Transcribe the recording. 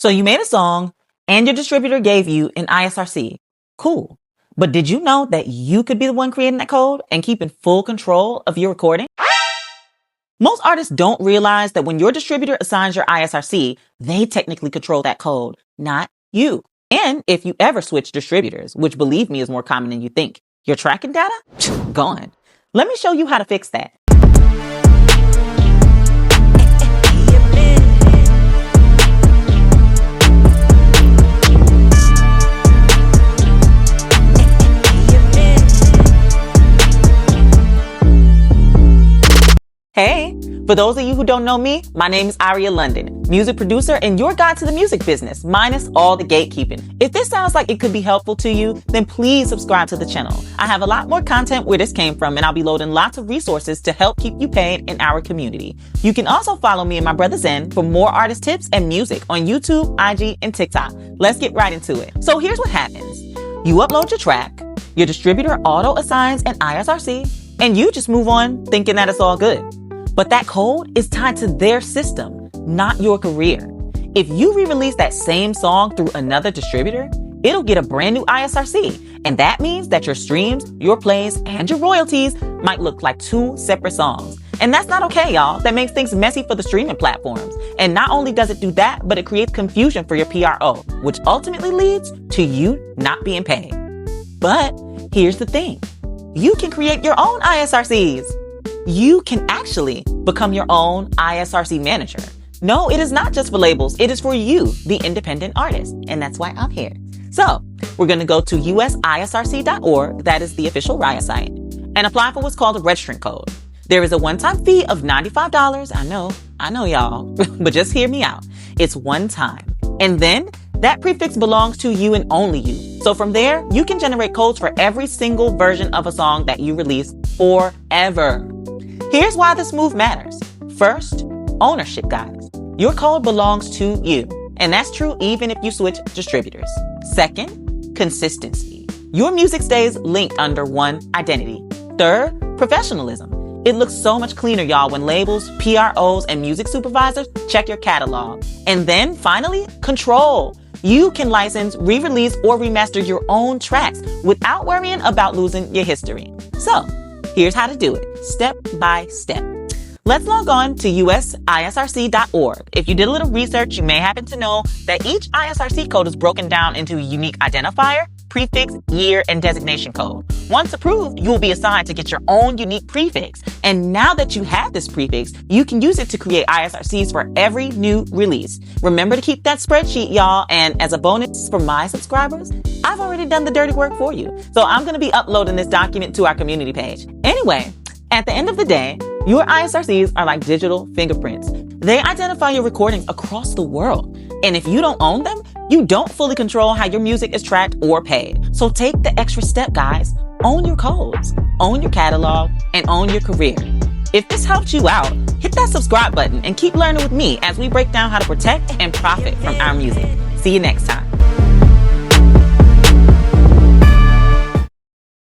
So you made a song and your distributor gave you an ISRC. Cool. But did you know that you could be the one creating that code and keeping full control of your recording? Most artists don't realize that when your distributor assigns your ISRC, they technically control that code, not you. And if you ever switch distributors, which believe me is more common than you think, your tracking data? Gone. Let me show you how to fix that. Hey, for those of you who don't know me, my name is LoNdoN, music producer and your guide to the music business, minus all the gatekeeping. If this sounds like it could be helpful to you, then please subscribe to the channel. I have a lot more content where this came from, and I'll be loading lots of resources to help keep you paid in our community. You can also follow me and my brother Zen for more artist tips and music on YouTube, IG, and TikTok. Let's get right into it. So here's what happens. You upload your track, your distributor auto assigns an ISRC, and you just move on thinking that it's all good. But that code is tied to their system, not your career. If you re-release that same song through another distributor, it'll get a brand new ISRC. And that means that your streams, your plays, and your royalties might look like two separate songs. And that's not okay, y'all. That makes things messy for the streaming platforms. And not only does it do that, but it creates confusion for your PRO, which ultimately leads to you not being paid. But here's the thing. You can create your own ISRCs. You can actually become your own ISRC manager. No, it is not just for labels. It is for you, the independent artist. And that's why I'm here. So we're going to go to usisrc.org. That is the official Riot site, and apply for what's called a registrant code. There is a one-time fee of $95. I know y'all, but just hear me out. It's one time. And then that prefix belongs to you and only you. So from there, you can generate codes for every single version of a song that you release forever. Here's why this move matters. First, ownership, guys. Your code belongs to you, and that's true even if you switch distributors. Second, consistency. Your music stays linked under one identity. Third, professionalism. It looks so much cleaner, y'all, when labels, PROs, and music supervisors check your catalog. And then finally, control. You can license, re-release, or remaster your own tracks without worrying about losing your history. So, here's how to do it, step by step. Let's log on to usisrc.org. If you did a little research, you may happen to know that each ISRC code is broken down into a unique identifier, prefix, year, and designation code. Once approved, you will be assigned to get your own unique prefix. And now that you have this prefix, you can use it to create ISRCs for every new release. Remember to keep that spreadsheet, y'all. And as a bonus for my subscribers, I've already done the dirty work for you. So I'm going to be uploading this document to our community page. Anyway, at the end of the day, your ISRCs are like digital fingerprints. They identify your recordings across the world. And if you don't own them, you don't fully control how your music is tracked or paid. So take the extra step, guys. Own your codes, own your catalog, and own your career. If this helped you out, hit that subscribe button and keep learning with me as we break down how to protect and profit from our music. See you next time.